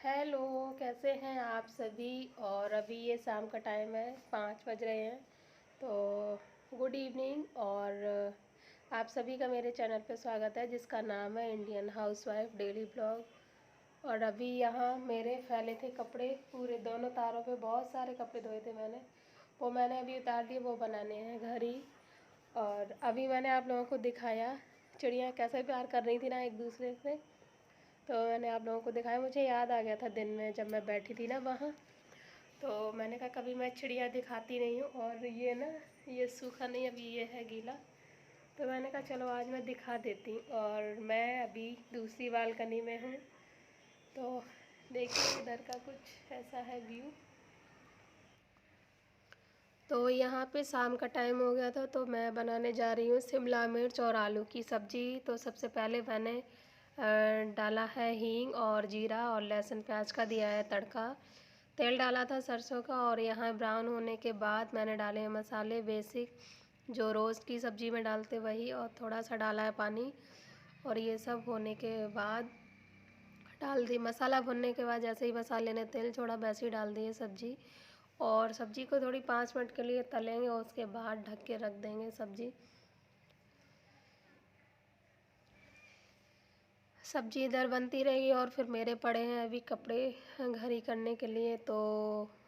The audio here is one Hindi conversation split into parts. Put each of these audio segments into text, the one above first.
हेलो, कैसे हैं आप सभी। और अभी ये शाम का टाइम है, 5 बज रहे हैं। तो गुड इवनिंग। और आप सभी का मेरे चैनल पे स्वागत है जिसका नाम है इंडियन हाउसवाइफ डेली ब्लॉग। और अभी यहाँ मेरे फैले थे कपड़े, पूरे दोनों तारों पे बहुत सारे कपड़े धोए थे मैंने, वो मैंने अभी उतार दिए, वो बनाने हैं घर ही। और अभी मैंने आप लोगों को दिखाया चिड़ियाँ कैसे प्यार कर रही थी ना एक दूसरे से, तो मैंने आप लोगों को दिखाया। मुझे याद आ गया था दिन में जब मैं बैठी थी ना वहाँ, तो मैंने कहा कभी मैं चिड़िया दिखाती नहीं हूँ। और ये ना, ये सूखा नहीं, अभी ये है गीला, तो मैंने कहा चलो आज मैं दिखा देती हूँ। और मैं अभी दूसरी बालकनी में हूँ, तो देखिए इधर का कुछ ऐसा है व्यू। तो यहाँ पे शाम का टाइम हो गया था, तो मैं बनाने जा रही हूँ शिमला मिर्च और आलू की सब्ज़ी। तो सबसे पहले मैंने डाला है हींग और जीरा और लहसुन प्याज का दिया है तड़का। तेल डाला था सरसों का, और यहाँ ब्राउन होने के बाद मैंने डाले हैं मसाले बेसिक जो रोज़ की सब्ज़ी में डालते वही, और थोड़ा सा डाला है पानी। और ये सब होने के बाद डाल दी मसाला। भुनने के बाद जैसे ही मसाले ने तेल छोड़ा वैसे ही डाल दिए सब्ज़ी। और सब्ज़ी को थोड़ी 5 मिनट के लिए तलेंगे और उसके बाद ढक के रख देंगे सब्ज़ी। सब्ज़ी इधर बनती रहेगी और फिर मेरे पड़े हैं अभी कपड़े घर ही करने के लिए। तो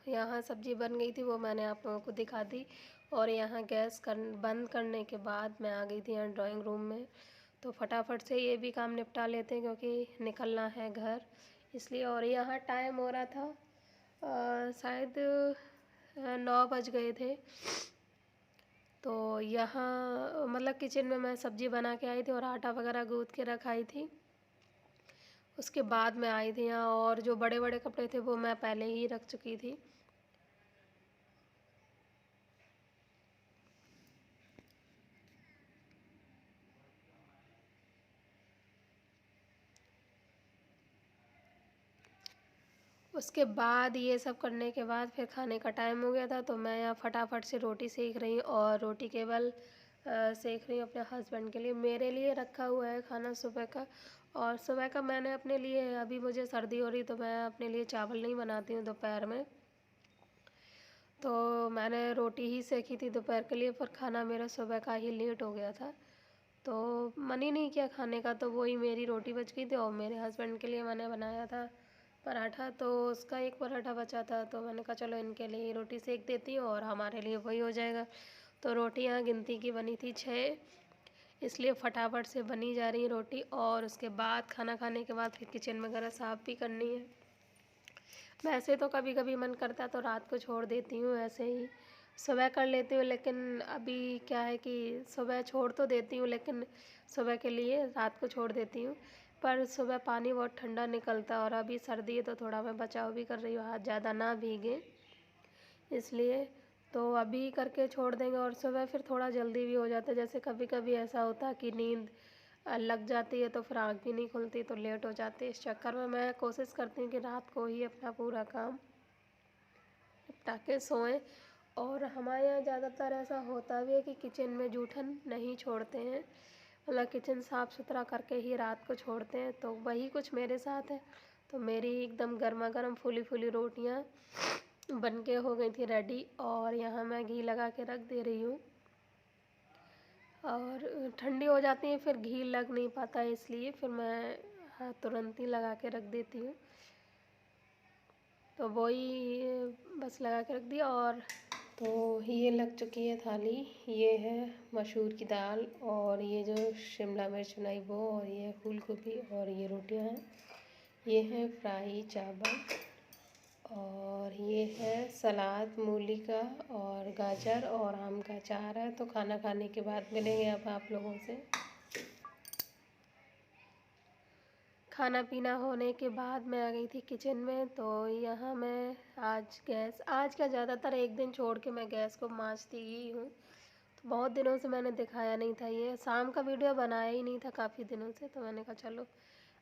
यहाँ सब्ज़ी बन गई थी, वो मैंने आप लोगों को दिखा दी। और यहाँ गैस बंद करने के बाद मैं आ गई थी यहाँ ड्राइंग रूम में। तो फटाफट से ये भी काम निपटा लेते हैं क्योंकि निकलना है घर, इसलिए। और यहाँ टाइम हो रहा था शायद 9 बज गए थे। तो यहाँ मतलब किचन में मैं सब्ज़ी बना के आई थी और आटा वगैरह गूँथ के रखाई थी। उसके बाद मैं आई थी यहाँ, और जो बड़े बड़े कपड़े थे वो मैं पहले ही रख चुकी थी। उसके बाद ये सब करने के बाद फिर खाने का टाइम हो गया था, तो मैं यहाँ फटाफट से रोटी सेक रही हूँ। और रोटी केवल सेक रही हूँ अपने हस्बैंड के लिए। मेरे लिए रखा हुआ है खाना सुबह का, और सुबह का मैंने अपने लिए, अभी मुझे सर्दी हो रही तो मैं अपने लिए चावल नहीं बनाती हूँ दोपहर में, तो मैंने रोटी ही सेकी थी दोपहर के लिए। पर खाना मेरा सुबह का ही लेट हो गया था, तो मन ही नहीं किया खाने का, तो वही मेरी रोटी बच गई थी। और मेरे हस्बैंड के लिए मैंने बनाया था पराठा, तो उसका एक पराठा बचा था, तो मैंने कहा चलो इनके लिए ही रोटी सेक देती हूँ और हमारे लिए वही हो जाएगा। तो रोटियाँ गिनती की बनी थी 6, इसलिए फटाफट से बनी जा रही है रोटी। और उसके बाद खाना खाने के बाद फिर किचन वगैरह साफ़ भी करनी है। वैसे तो कभी कभी मन करता है तो रात को छोड़ देती हूँ, ऐसे ही सुबह कर लेती हूँ। लेकिन अभी क्या है कि सुबह छोड़ तो देती हूँ, लेकिन सुबह के लिए रात को छोड़ देती हूँ। पर सुबह पानी बहुत ठंडा निकलता है, और अभी सर्दी है तो थोड़ा मैं बचाव भी कर रही हूँ हाथ ज़्यादा ना भीगे, इसलिए। तो अभी करके छोड़ देंगे, और सुबह फिर थोड़ा जल्दी भी हो जाता है। जैसे कभी कभी ऐसा होता है कि नींद लग जाती है तो फिर आँख भी नहीं खुलती, तो लेट हो जाती है। इस चक्कर में मैं कोशिश करती हूँ कि रात को ही अपना पूरा काम निपटा के सोएं। और हमारे यहाँ ज़्यादातर ऐसा होता भी है कि किचन में जूठन नहीं छोड़ते हैं, मतलब किचन साफ़ सुथरा करके ही रात को छोड़ते हैं। तो वही कुछ मेरे साथ है। तो मेरी एकदम गर्मा गर्म फूली फूली रोटियाँ बन के हो गई थी रेडी, और यहाँ मैं घी लगा के रख दे रही हूँ। और ठंडी हो जाती है फिर घी लग नहीं पाता है, इसलिए फिर मैं तुरंत ही लगा के रख देती हूँ। तो वही बस लगा के रख दिया। और तो ये लग चुकी है थाली। ये है मसूर की दाल, और ये जो शिमला मिर्च बनाई वो, और ये फूल गोभी, और ये रोटियां हैं। ये है फ्राई चावल, और ये है सलाद मूली का और गाजर और आम का अचार है। तो खाना खाने के बाद मिलेंगे अब आप लोगों से। खाना पीना होने के बाद मैं आ गई थी किचन में। तो यहाँ मैं आज का ज़्यादातर एक दिन छोड़ के मैं गैस को मांजती ही हूँ। तो बहुत दिनों से मैंने दिखाया नहीं था, ये शाम का वीडियो बनाया ही नहीं था काफ़ी दिनों से, तो मैंने कहा चलो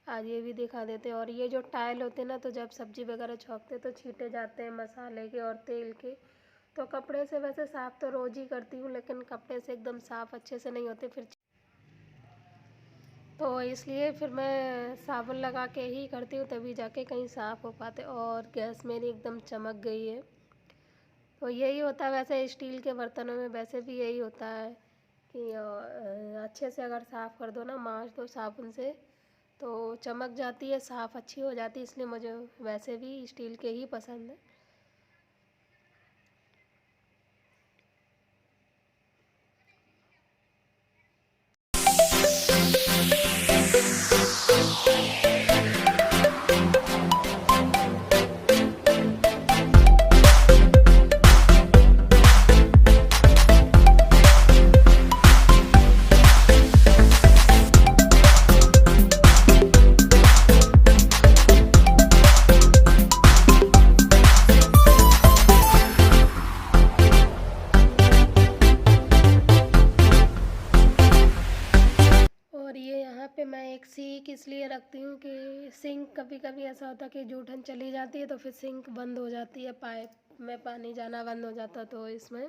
आज ये भी दिखा देते हैं। और ये जो टाइल होते हैं ना, तो जब सब्ज़ी वगैरह छौंकते तो छींटे जाते हैं मसाले के और तेल के। तो कपड़े से वैसे साफ़ तो रोज़ ही करती हूँ, लेकिन कपड़े से एकदम साफ़ अच्छे से नहीं होते, फिर तो इसलिए फिर मैं साबुन लगा के ही करती हूँ, तभी जाके कहीं साफ़ हो पाते। और गैस मेरी एकदम चमक गई है। तो यही होता है वैसे स्टील के बर्तनों में, वैसे भी यही होता है कि अच्छे से अगर साफ़ कर दो ना, मांज दो साबुन से, तो चमक जाती है, साफ़ अच्छी हो जाती है। इसलिए मुझे वैसे भी स्टील के ही पसंद है। और ये यहाँ पे मैं एक सीख इसलिए रखती हूँ कि सिंक कभी कभी ऐसा होता है कि जूठन चली जाती है, तो फिर सिंक बंद हो जाती है, पाइप में पानी जाना बंद हो जाता है। तो इसमें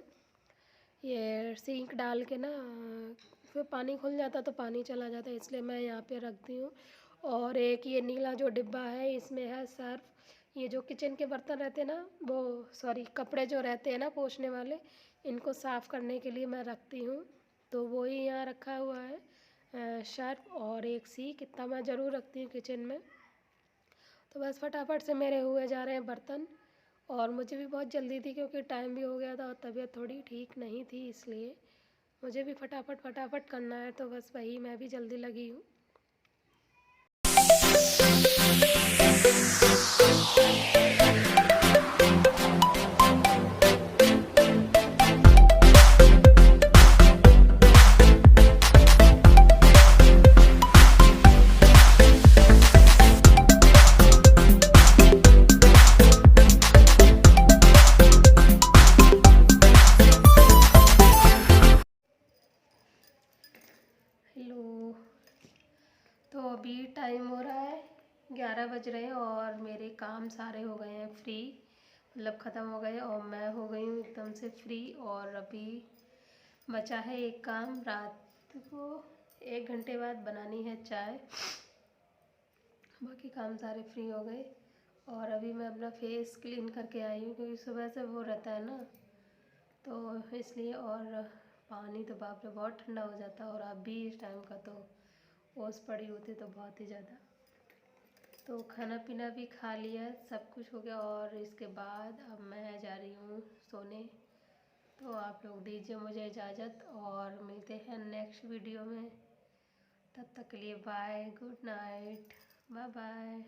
ये सिंक डाल के ना, फिर पानी खुल जाता तो पानी चला जाता है, इसलिए मैं यहाँ पे रखती हूँ। और एक ये नीला जो डिब्बा है, इसमें है सर्फ। ये जो किचन के बर्तन रहते हैं ना, वो सॉरी कपड़े जो रहते हैं ना पोंछने वाले, इनको साफ़ करने के लिए मैं रखती हूँ। तो वो ही यहाँ रखा हुआ है, सर्फ और एक सीख। इतना मैं ज़रूर रखती हूँ किचन में। तो बस फटाफट से मेरे हुए जा रहे हैं बर्तन। और मुझे भी बहुत जल्दी थी क्योंकि टाइम भी हो गया था और तबीयत थोड़ी ठीक नहीं थी, इसलिए मुझे भी फटाफट फटाफट करना है। तो बस वही मैं भी जल्दी लगी हूँ। हेलो। तो अभी टाइम हो रहा है 11 बज रहे हैं और मेरे काम सारे हो गए हैं फ्री, मतलब ख़त्म हो गए और मैं हो गई हूँ एकदम से फ्री। और अभी बचा है एक काम, रात को 1 घंटे बाद बनानी है चाय। बाकी काम सारे फ्री हो गए। और अभी मैं अपना फेस क्लीन करके आई हूँ क्योंकि सुबह से वो रहता है ना, तो इसलिए। और पानी तो बाप रे बहुत ठंडा हो जाता है, और अभी इस टाइम का तो ओस पड़ी होती तो बहुत ही ज़्यादा। तो खाना पीना भी खा लिया, सब कुछ हो गया, और इसके बाद अब मैं जा रही हूँ सोने। तो आप लोग दीजिए मुझे इजाज़त और मिलते हैं नेक्स्ट वीडियो में। तब तक के लिए bye, good night, bye bye.